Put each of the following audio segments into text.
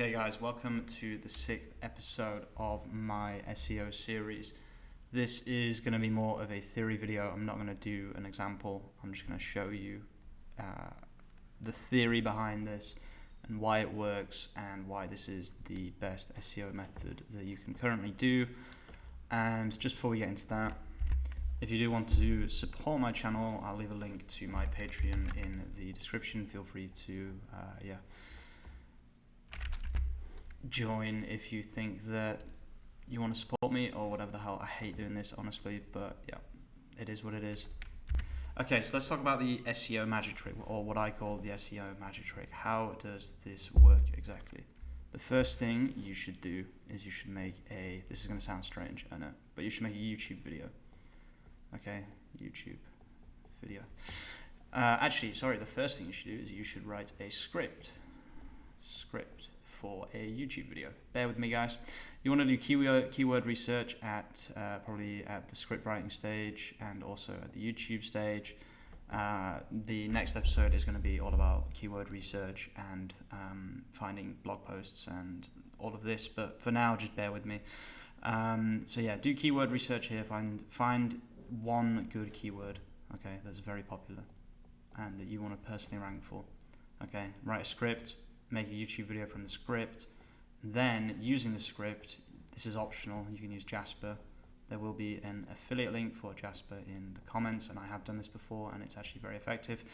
Okay guys, welcome to the 6th episode of my SEO series. This is going to be more of a theory video. I'm not going to do an example. I'm just going to show you the theory behind this and why it works and why this is the best SEO method that you can currently do. And just before we get into that, if you do want to support my channel, I'll leave a link to my Patreon in the description. Feel free to join if you think that you want to support me or whatever the hell. I hate doing this, honestly, but yeah, it is what it is. Okay, so let's talk about the SEO magic trick, or what I call the SEO magic trick. How does this work exactly? The first thing you should do is you should make this is going to sound strange, I know, but you should make a YouTube video. Okay, YouTube video. The first thing you should do is you should write a script for a YouTube video. Bear with me, guys. You want to do keyword research at probably at the script writing stage and also at the YouTube stage. The next episode is going to be all about keyword research and finding blog posts and all of this, but for now, just bear with me. So yeah, do keyword research here. Find one good keyword, okay, that's very popular and that you want to personally rank for. Okay, write a script. Make a YouTube video from the script. Then, using the script, this is optional, you can use Jasper. There will be an affiliate link for Jasper in the comments, and I have done this before, and it's actually very effective.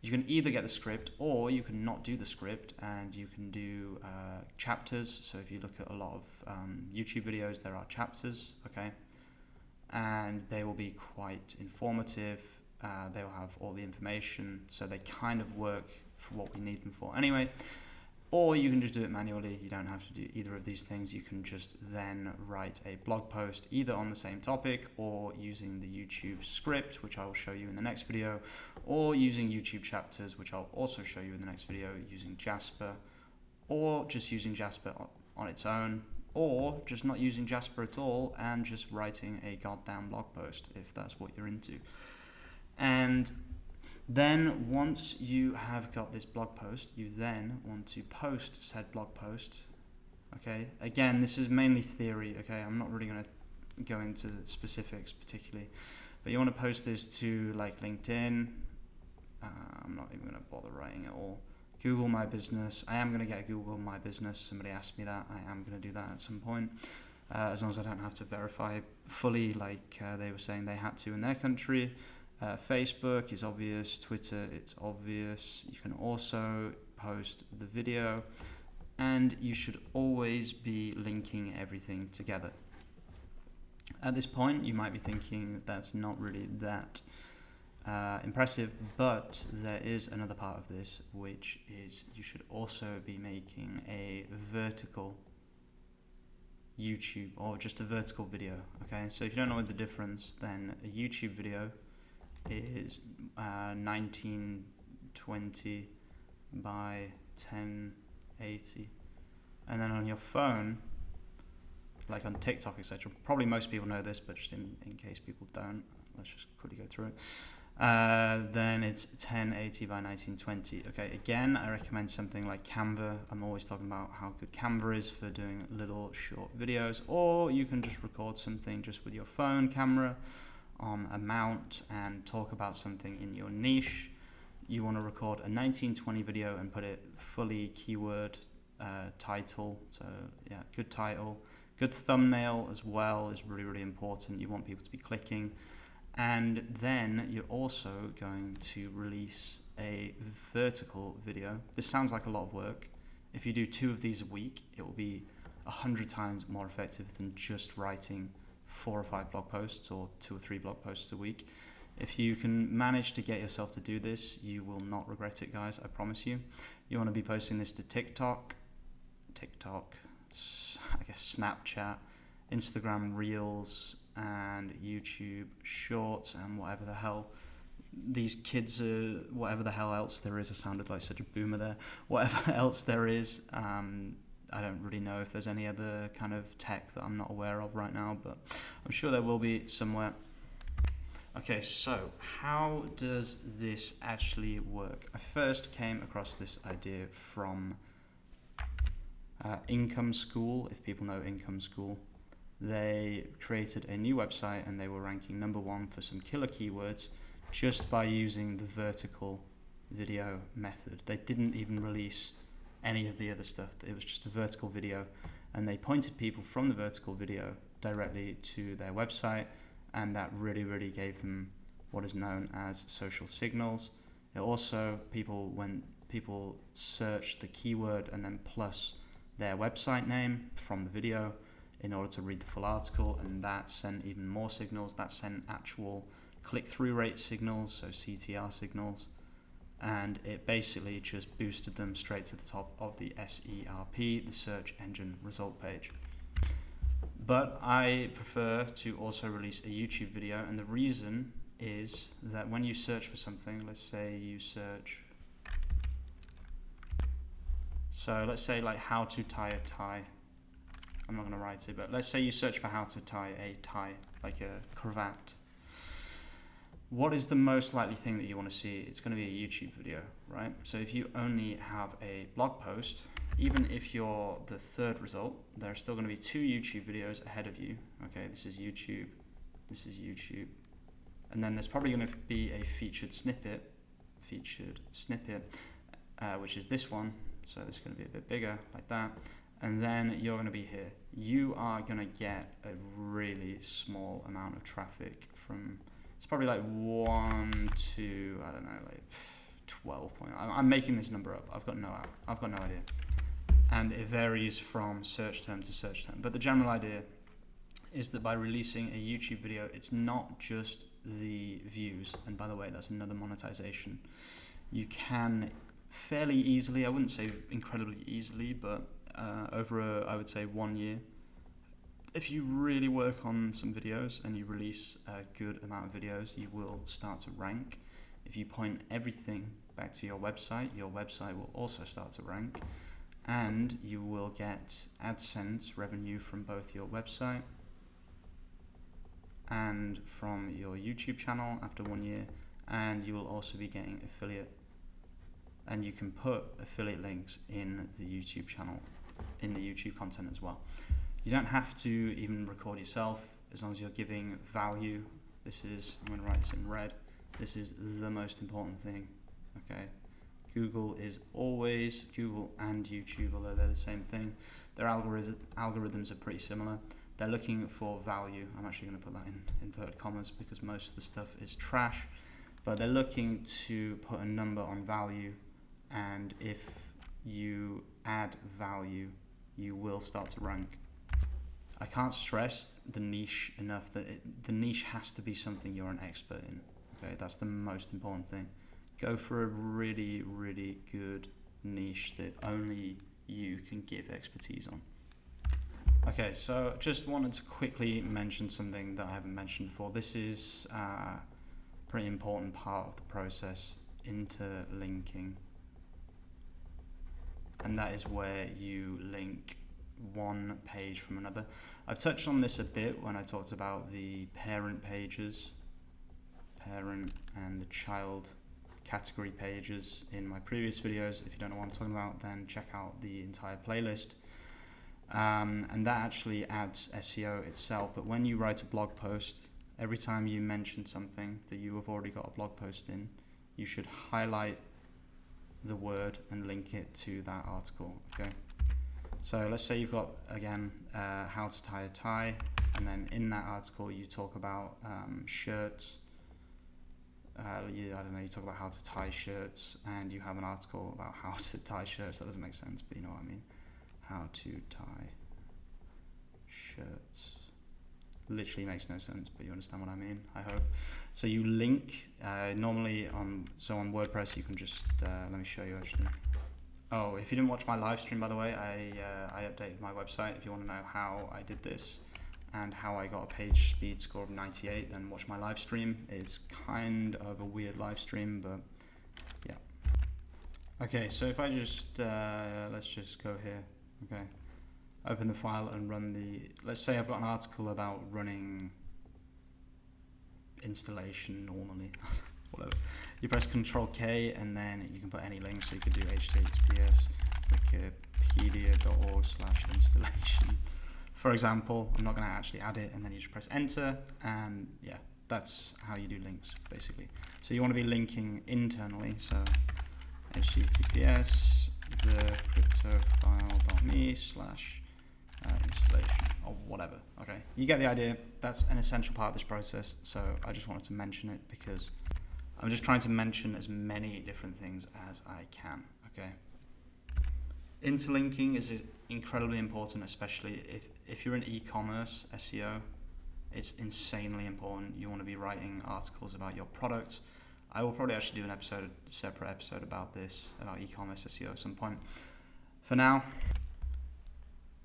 You can either get the script, or you can not do the script, and you can do chapters. So if you look at a lot of YouTube videos, there are chapters, okay? And they will be quite informative. They will have all the information, so they kind of work for what we need them for. Anyway, or you can just do it manually. You don't have to do either of these things. You can just then write a blog post either on the same topic or using the YouTube script, which I will show you in the next video, or using YouTube chapters, which I'll also show you in the next video, using Jasper, or just using Jasper on its own, or just not using Jasper at all and just writing a goddamn blog post if that's what you're into. And then once you have got this blog post, you then want to post said blog post. Okay, again, this is mainly theory, okay? I'm not really going to go into specifics particularly, but you want to post this to like LinkedIn. I'm not even going to bother writing it all. Google My Business. I am going to get Google My Business. Somebody asked me that. I am going to do that at some point, as long as I don't have to verify fully like they were saying they had to in their country. Facebook is obvious, Twitter, it's obvious. You can also post the video, and you should always be linking everything together. At this point, you might be thinking that's not really that impressive, but there is another part of this, which is you should also be making a vertical YouTube or just a vertical video, okay? So if you don't know the difference, then a YouTube video is 1920 by 1080, and then on your phone, like on TikTok, etc. Probably most people know this, but just in case people don't, let's just quickly go through it. Then it's 1080 by 1920. Okay, again, I recommend something like Canva. I'm always talking about how good Canva is for doing little short videos, or you can just record something just with your phone camera on a mount and talk about something in your niche. You want to record a 1920 video and put it fully keyword title. So yeah, good title, good thumbnail as well is really, really important. You want people to be clicking. And then you're also going to release a vertical video. This sounds like a lot of work. If you do 2 of these a week, it will be 100 times more effective than just writing 4 or 5 blog posts or 2 or 3 blog posts a week. If you can manage to get yourself to do this, you will not regret it, guys, I promise you. You want to be posting this to TikTok, I guess Snapchat, Instagram Reels, and YouTube Shorts, and whatever the hell these kids are, whatever the hell else there is. I sounded like such a boomer there. Whatever else there is, I don't really know if there's any other kind of tech that I'm not aware of right now, but I'm sure there will be somewhere. Okay, so how does this actually work? I first came across this idea from Income School, if people know Income School, they created a new website and they were ranking #1 for some killer keywords just by using the vertical video method. They didn't even release any of the other stuff. It was just a vertical video, and they pointed people from the vertical video directly to their website, and that really gave them what is known as social signals. It also, when people search the keyword and then plus their website name from the video in order to read the full article, and that sent even more signals. That sent actual click-through rate signals, so CTR signals, and it basically just boosted them straight to the top of the SERP, the search engine result page. But I prefer to also release a YouTube video, and the reason is that when you search for something, let's say you search, so let's say like how to tie a tie. I'm not going to write it, but let's say you search for how to tie a tie, like a cravat. What is the most likely thing that you want to see? It's going to be a YouTube video, right? So if you only have a blog post, even if you're the third result, there are still going to be 2 YouTube videos ahead of you. Okay, this is YouTube, and then there's probably going to be a featured snippet, which is this one. So this is going to be a bit bigger, like that. And then you're going to be here. You are going to get a really small amount of traffic from, it's probably like 1 to, I don't know, like 12 point. I'm making this number up. I've got no idea. And it varies from search term to search term. But the general idea is that by releasing a YouTube video, it's not just the views. And by the way, that's another monetization. You can fairly easily, I wouldn't say incredibly easily, but over I would say 1 year, if you really work on some videos and you release a good amount of videos, you will start to rank. If you point everything back to your website will also start to rank, and you will get AdSense revenue from both your website and from your YouTube channel after 1 year, and you will also be getting affiliate, and you can put affiliate links in the YouTube channel, in the YouTube content as well. You don't have to even record yourself, as long as you're giving value. This is, I'm going to write this in red, this is the most important thing, okay? Google and YouTube, although they're the same thing, their algorithms are pretty similar. They're looking for value. I'm actually going to put that in inverted commas because most of the stuff is trash, but they're looking to put a number on value, and if you add value, you will start to rank. I can't stress the niche enough that the niche has to be something you're an expert in. Okay, that's the most important thing. Go for a really good niche that only you can give expertise on. Okay, so just wanted to quickly mention something that I haven't mentioned before. This is a pretty important part of the process, interlinking. And that is where you link one page from another. I've touched on this a bit when I talked about the parent pages, parent and the child category pages in my previous videos. If you don't know what I'm talking about, then check out the entire playlist. And that actually adds SEO itself. But when you write a blog post, every time you mention something that you have already got a blog post in, you should highlight the word and link it to that article. Okay. So let's say you've got, again, how to tie a tie, and then in that article you talk about shirts. You talk about how to tie shirts, and you have an article about how to tie shirts. That doesn't make sense, but you know what I mean. How to tie shirts. Literally makes no sense, but you understand what I mean, I hope. So you link, normally on WordPress you can just, let me show you actually. Oh, if you didn't watch my live stream, by the way, I updated my website. If you want to know how I did this and how I got a page speed score of 98, then watch my live stream. It's kind of a weird live stream, but yeah. Okay, so if I just, let's just go here, okay. Open the file and run let's say I've got an article about running installation normally, whatever. You press Control K and then you can put any link, so you could do HTTPS, wikipedia.org/installation. For example, I'm not going to actually add it, and then you just press enter, and yeah, that's how you do links, basically. So you want to be linking internally, so https thecryptofile.me/installation or whatever. Okay, you get the idea. That's an essential part of this process, so I just wanted to mention it because I'm just trying to mention as many different things as I can. Okay, interlinking is incredibly important, especially if you're in e-commerce SEO. It's insanely important. You want to be writing articles about your product. I will probably actually do a separate episode about this, about e-commerce SEO at some point. For now,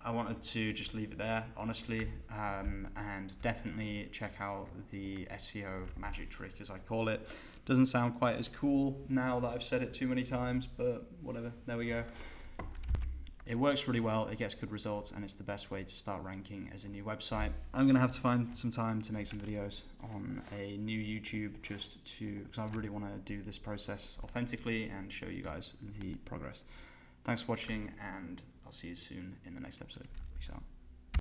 I wanted to just leave it there, honestly, and definitely check out the SEO magic trick, as I call it. Doesn't sound quite as cool now that I've said it too many times, but whatever, there we go. It works really well, it gets good results, and it's the best way to start ranking as a new website. I'm going to have to find some time to make some videos on a new YouTube because I really want to do this process authentically and show you guys the progress. Thanks for watching, and I'll see you soon in the next episode. Peace out.